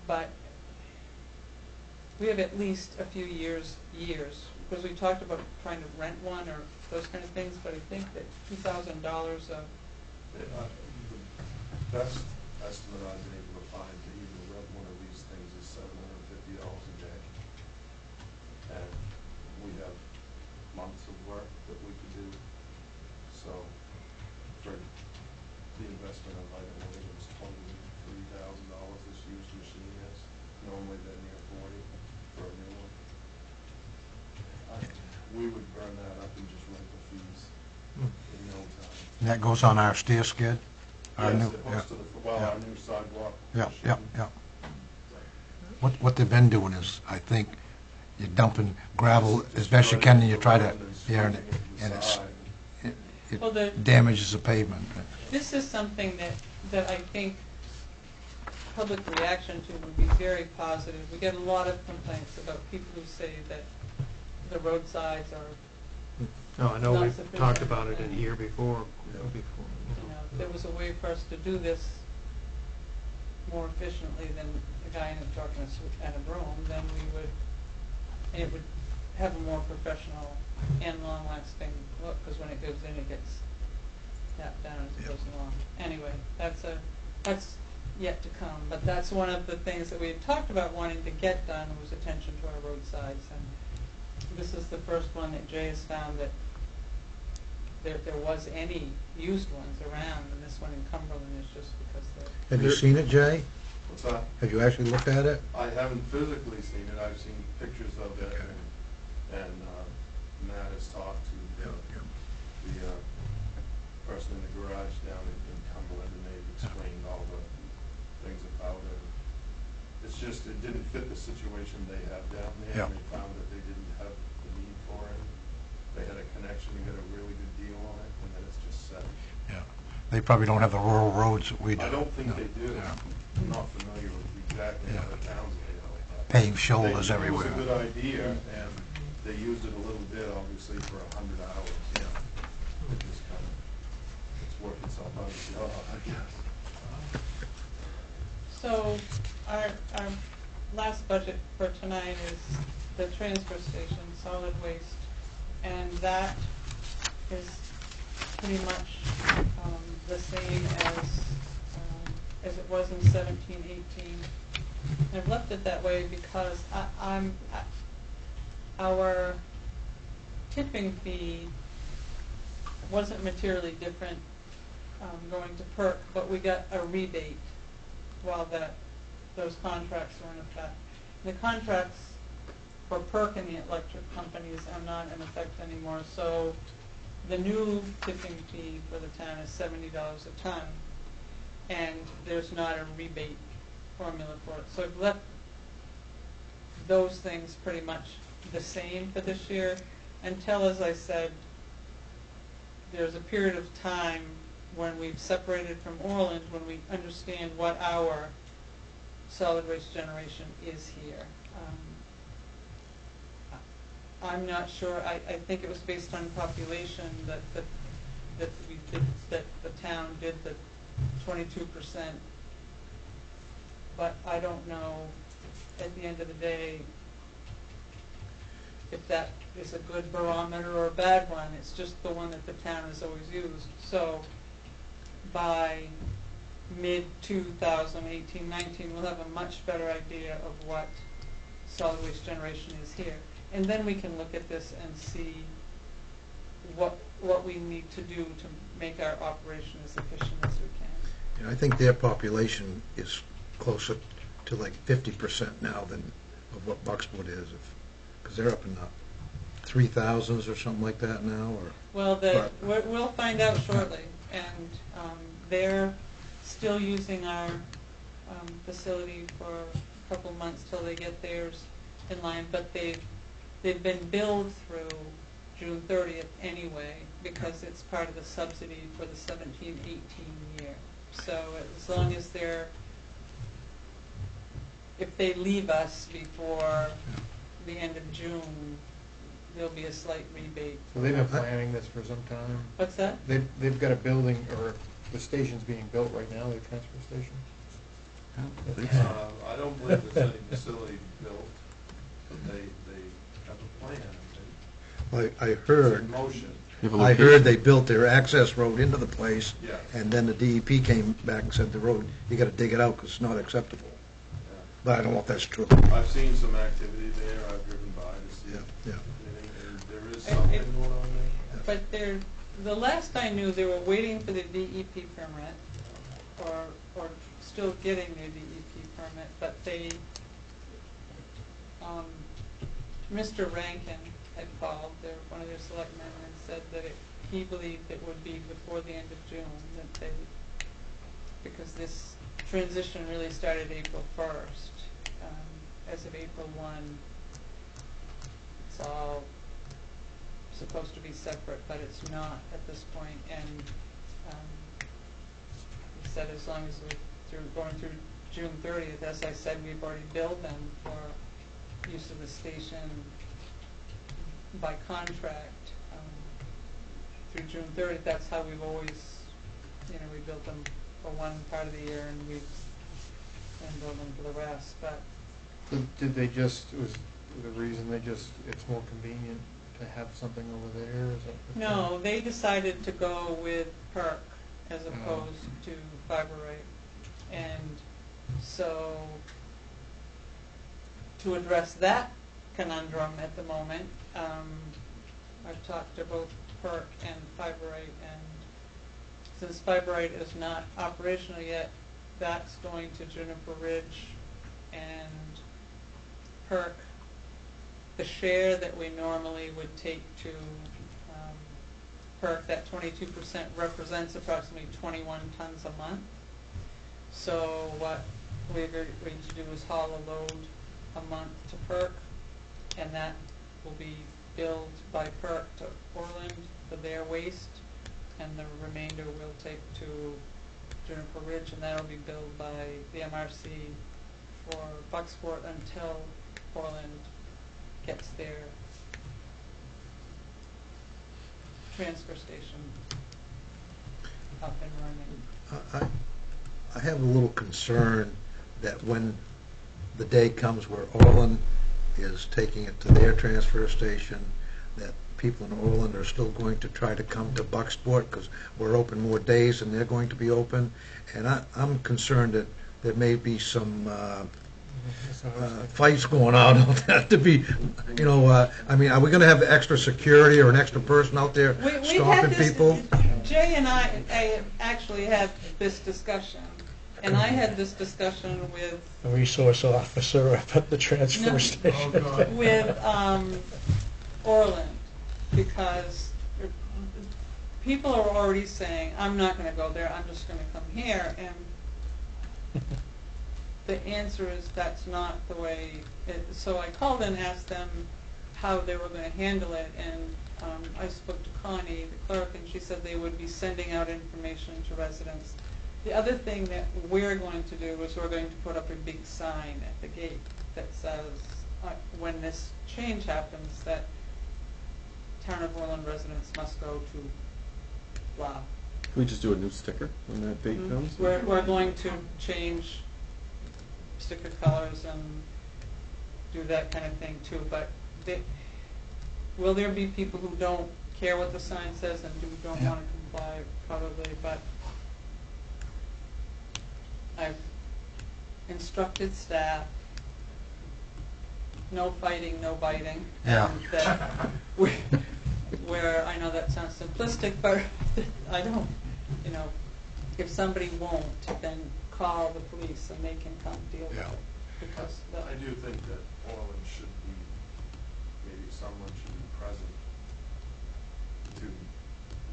but we have at least a few years, because we talked about trying to rent one or those kind of things, but I think that $2,000 of The best estimate I've been able to find to even rent one of these things is $750 a day. And we have months of work that we could do. So for the investment of, I think it was $23,000 this used machine is. Normally they're near 40 for a new one. We would burn that up and just rent the fees in no time. And that goes on our steer skid? Our Yes, new- it hooks to the, well, yeah. our new sidewalk. Yeah, yeah, machine. yeah. What they've been doing is, I think, you're dumping gravel as best you can, and you try to, yeah, and Well, the- it damages the pavement. This is something that I think public reaction to would be very positive. We get a lot of complaints about people who say that the roadsides are, No, I know Not we've sufficient. talked about it in here before. if there was a way for us to do this more efficiently than a guy in a truck and a broom, then it would have a more professional and long-lasting look, because when it goes in, it gets tapped down as it goes along. Anyway, that's yet to come, but that's one of the things that we had talked about wanting to get done, was attention to our roadsides, and this is the first one that Jay has found that there was any used ones around, and this one in Cumberland is just because they're... Have you seen it, Jay? What's that? Have you actually looked at it? I haven't physically seen it, I've seen pictures of it, and Matt has talked to the person in the garage down in Cumberland, and they've explained all the things about it. It's just, it didn't fit the situation they have down there, Yeah. and they found that they didn't have the need for it. They had a connection, they got a really good deal on it, and then it's just set. Yeah. They probably don't have the rural roads that we do. I don't think No. they do. Yeah. I'm not familiar with exactly how the towns lay out. but Paved shoulders It everywhere. was a good idea, and they used it a little bit, obviously, for 100 hours. Yeah. It just kind of, it's working itself out, I guess. So, our last budget for tonight is the transfer station, solid waste, and that is pretty much the same as it was in 17-18. I've left it that way because our tipping fee wasn't materially different going to PERC, but we got a rebate while those contracts were in effect. The contracts for PERC and the electric companies are not in effect anymore, so the new tipping fee for the town is $70 a ton, and there's not a rebate formula for it. So I've left those things pretty much the same for this year until, as I said, there's a period of time when we've separated from Orland, when we understand what our solid waste generation is here. I'm not sure, I think it was based on population that the town did the 22%, but I don't know at the end of the day if that is a good barometer or a bad one. It's just the one that the town has always used. So by mid-2018-19, we'll have a much better idea of what solid waste generation is here. And then we can look at this and see what we need to do to make our operation as efficient as we can. You know, I think their population is closer to like 50% now than of what Bucksport is, because they're up in the 3,000s or something like that now. Or well, we'll find out shortly, and they're still using our facility for a couple of months till they get theirs in line, but they've been billed through June 30th anyway, because it's part of the subsidy for the 17-18 year. So as long as if they leave us before the end of June, there'll be a slight rebate. So they've been planning this for some time. What's that? They've got a building, or the station's being built right now, the transfer station. I don't believe there's any facility built, but they have a plan, I think. I It's heard. in motion. I heard they built their access road into the place, Yes. and then the DEP came back and said the road, you got to dig it out because it's not acceptable. Yeah. But I don't know if that's true. I've seen some activity there. I've driven by to see Yeah, yeah. and there is something going on there. But the last I knew, they were waiting for the DEP permit, or still getting their DEP permit, but Mr. Rankin had called, one of their selectmen, and said that he believed it would be before the end of June, because this transition really started April 1st. As of April 1, it's all supposed to be separate, but it's not at this point. And he said as long as we're going through June 30th, as I said, we've already billed them for use of the station by contract through June 30th. That's how we've always, we built them for one part of the year, and we've billed them for the rest. But Did they was the reason it's more convenient to have something over there? Is that the no, thing? they decided to go with PERC as opposed to Fiberite. And so to address that conundrum at the moment, I've talked to both PERC and Fiberite, and since Fiberite is not operational yet, that's going to Juniper Ridge, and PERC, the share that we normally would take to PERC, that 22% represents approximately 21 tons a month. So what we agreed to do is haul a load a month to PERC, and that will be billed by PERC to Orland for their waste, and the remainder we'll take to Juniper Ridge, and that will be billed by the MRC for Bucksport until Orland gets their transfer station up and running. I have a little concern that when the day comes where Orland is taking it to their transfer station, that people in Orland are still going to try to come to Bucksport because we're open more days and they're going to be open. And I'm concerned that there may be some fights going on to be, I mean, are we going to have extra security or an extra person out there stopping people? Jay and I actually had this discussion, and I had this discussion with A resource officer up at the transfer No. station. Oh, God. with Orland, because people are already saying, I'm not going to go there, I'm just going to come here, and the answer is that's not the way. So I called and asked them how they were going to handle it, and I spoke to Connie, the clerk, and she said they would be sending out information to residents. The other thing that we're going to do is we're going to put up a big sign at the gate that says, when this change happens, that Town of Orland residents must go to blah. Can we just do a new sticker when that date comes? We're going to change sticker colors and do that kind of thing too, but will there be people who don't care what the sign says and don't Yeah. want to comply? Probably, but I've instructed staff, no fighting, no biting. Yeah. And that where I know that sounds simplistic, but I don't, if somebody won't, then call the police and they can come deal with Yeah. it. Because I do think that Orland should be, maybe someone should be present to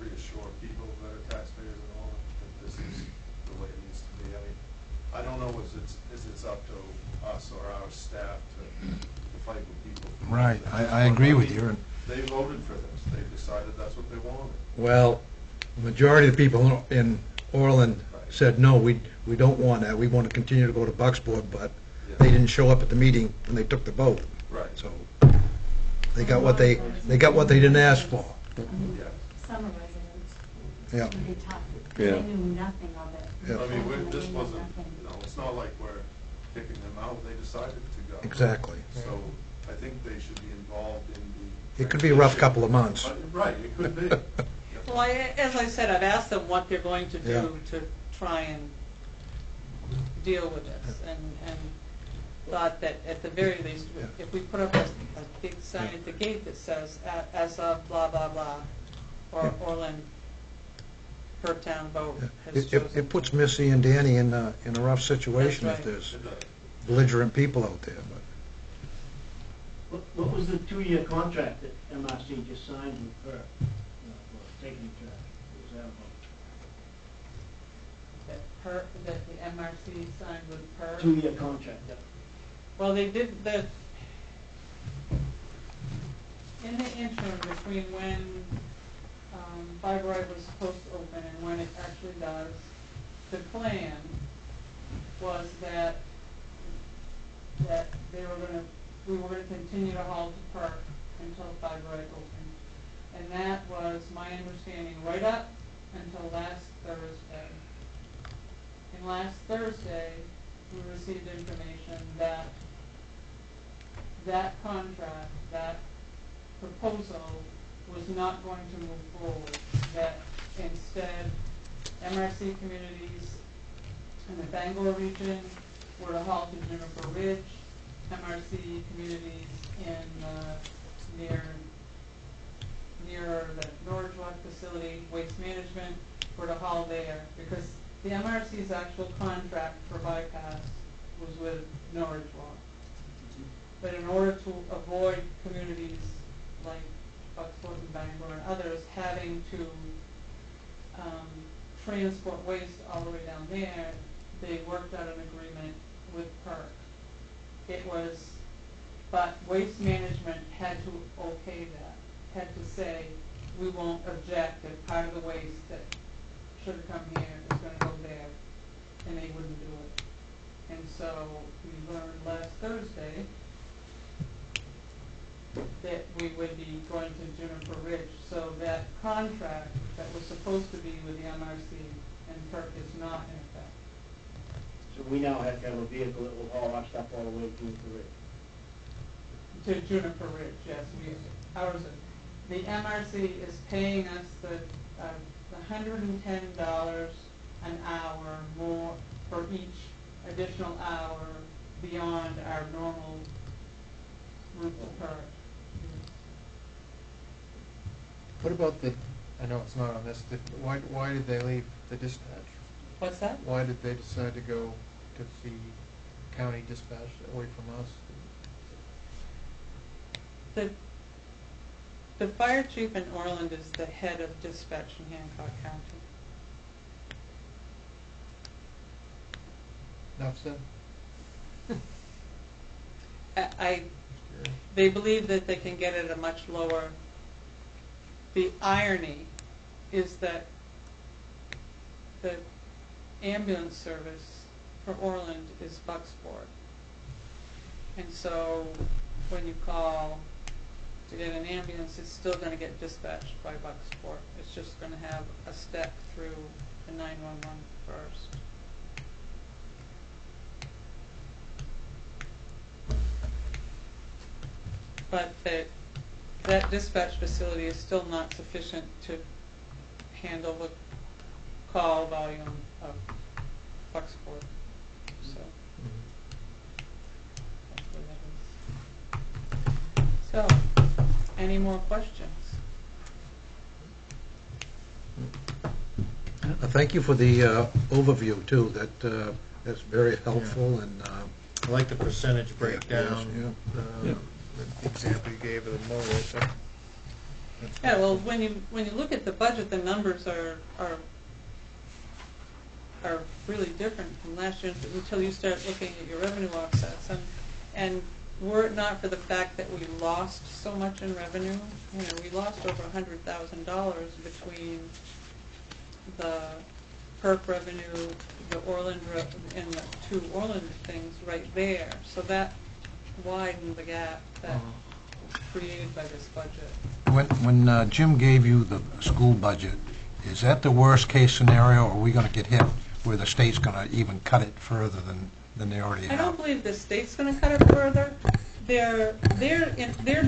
reassure people that are taxpayers in Orland that this is the way it needs to be. I mean, I don't know is it's up to us or our staff to fight with people. Right, I agree with you. And They voted for this. They decided that's what they wanted. well, the majority of the people in Orland said, no, we don't want that. We want to continue to go to Bucksport, but they didn't show up at the meeting and they took the vote. Right. So they got what they didn't ask for. Yeah. Summer residents. Yeah. It's really tough. Yeah. They knew nothing of it. Yeah. I mean, They this knew wasn't, nothing. it's not like we're kicking them out. They decided to go. Exactly. So I think they should be involved in the. It could be a rough couple of months. Right, it could be. Well, as I said, I've asked them what they're going to do Yeah. to try and deal with this, and thought that at the very least, if we put up a big sign at the gate that says, as of blah, blah, blah, or Orland per town vote has chosen. It puts Missy and Danny in a rough situation That's if right. there's It does. belligerent people out there. But What was the 2-year contract that MRC just signed with her, for taking trash? What was that about? That the MRC signed with per. 2-year contract, yeah. Well, they did the, in the interim between when Fiberite was supposed to open and when it actually does, the plan was that we were gonna continue to haul to Perk until Fiberite opened. And that was my understanding right up until last Thursday. And last Thursday, we received information that that contract, that proposal was not going to move forward, that instead MRC communities in the Bangor region were to haul to Juniper Ridge, MRC communities in near the Norwich Walk facility, Waste Management, were to haul there, because the MRC's actual contract for bypass was with Norwich Walk. But in order to avoid communities like Bucksport and Bangor and others having to transport waste all the way down there, they worked out an agreement with PERC. But Waste Management had to okay that, had to say, we won't object if part of the waste that should have come here is going to go there, and they wouldn't do it. And so we learned last Thursday that we would be going to Juniper Ridge. So that contract that was supposed to be with the MRC and PERC is not in effect. So we now have to have a vehicle that will haul our stuff all the way to the ridge. To Juniper Ridge, yes. The MRC is paying us the $110 an hour more for each additional hour beyond our normal route to PERC. What about I know it's not on this, why did they leave the dispatch? What's that? Why did they decide to go to the county dispatch away from us? The fire chief in Orland is the head of dispatch in Hancock County. Enough said? They believe that they can get it at a much lower the irony is that the ambulance service for Orland is Bucksport. And so when you call to get an ambulance, it's still going to get dispatched by Bucksport. It's just going to have a step through the 911 first. But that dispatch facility is still not sufficient to handle the call volume of Bucksport. So that's what that is. So, any more questions? Thank you for the overview, too. That's very helpful, and I like the percentage breakdown, yeah. the example you gave of the motor. So Yeah, well, when you look at the budget, the numbers are really different from last year until you start looking at your revenue offsets. And were it not for the fact that we lost so much in revenue, we lost over $100,000 between the PERC revenue, the Orland and the two Orland things right there. So that widened the gap that was created by this budget. When Jim gave you the school budget, is that the worst case scenario, or are we going to get hit where the state's going to even cut it further than they already have? I don't believe the state's going to cut it further. They're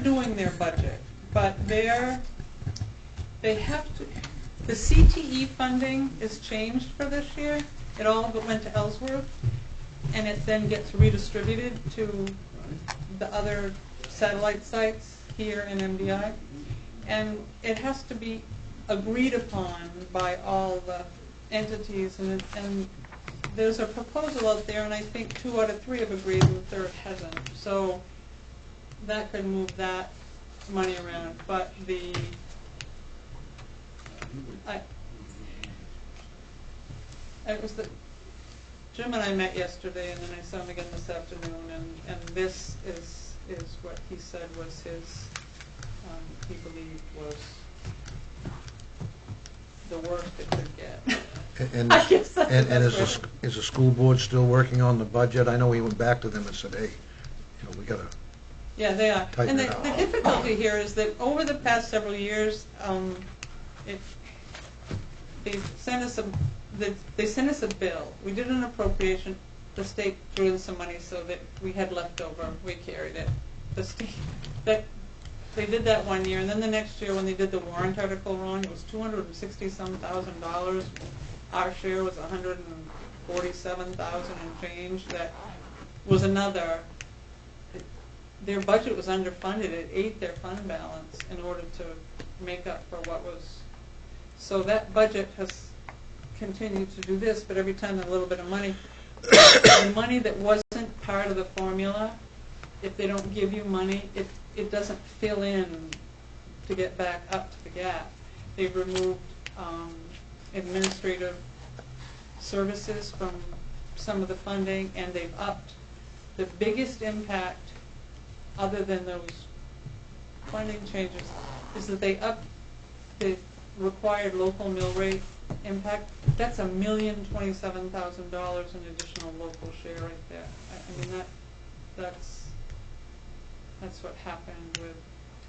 doing their budget, but they have to. The CTE funding is changed for this year. It all went to Ellsworth, and it then gets redistributed to the other satellite sites here in MDI, and it has to be agreed upon by all the entities, and there's a proposal out there, and I think 2 out of 3 have agreed, and the third hasn't. So that could move that money around, but Jim and I met yesterday, and then I saw him again this afternoon, and this is what he said was his, he believed was the worst it could get. And, I guess that's and the best way. is the school board still working on the budget? I know he went back to them and said, hey, we got to... Yeah, they are. Tighten And it up. the difficulty here is that over the past several years, they sent us a bill. We did an appropriation. The state threw in some money so that we had leftover. We carried it. The state they did that one year, and then the next year when they did the warrant article wrong, it was $260-some thousand. Our share was $147,000 and change. That was another. Their budget was underfunded. It ate their fund balance in order to make up for what was. So that budget has continued to do this, but every time a little bit of money, the money that wasn't part of the formula, if they don't give you money, it doesn't fill in to get back up to the gap. They've removed administrative services from some of the funding, and they've upped. The biggest impact, other than those funding changes, is that they upped the required local mill rate impact. That's $1,027,000 in additional local share right there. I mean that's what happened with.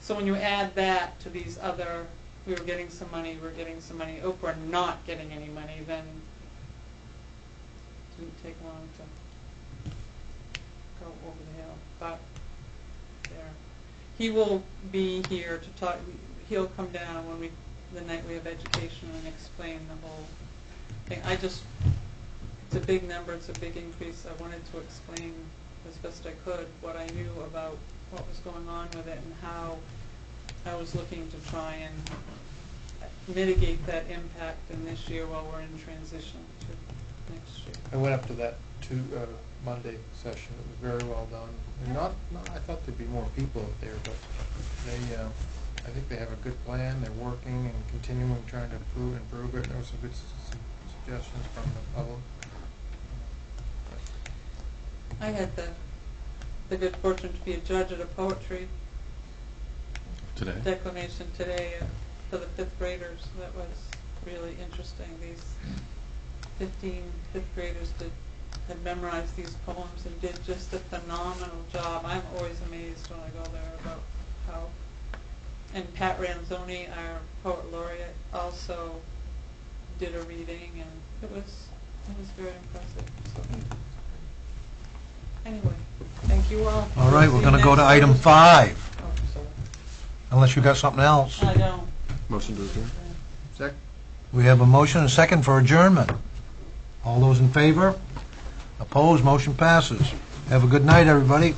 So when you add that to these other, we were getting some money, oh, we're not getting any money, then it didn't take long to go over the hill. But there, he will be here to talk. He'll come down the night we have education and explain the whole thing. It's a big number, it's a big increase. I wanted to explain as best I could what I knew about what was going on with it and how I was looking to try and mitigate that impact in this year while we're in transition to next year. I went up to that Monday session. It was very well done. And not I thought there'd be more people up there, but they I think they have a good plan. They're working and continuing trying to improve it. There were some good suggestions from the public. I had the good fortune to be a judge at a poetry Today? declamation today for the fifth graders. That was really interesting. These 15 fifth graders had memorized these poems and did just a phenomenal job. I'm always amazed when I go there about how. And Pat Ranzoni, our poet laureate, also did a reading, and it was very impressive. So, anyway, thank you all. All right, we're See you going to go to next item Thursday. 5, Oh, sorry. unless you got something else. I don't. Motion to adjourn. Second? We have a motion and a second for adjournment. All those in favor? Opposed? Motion passes. Have a good night, everybody.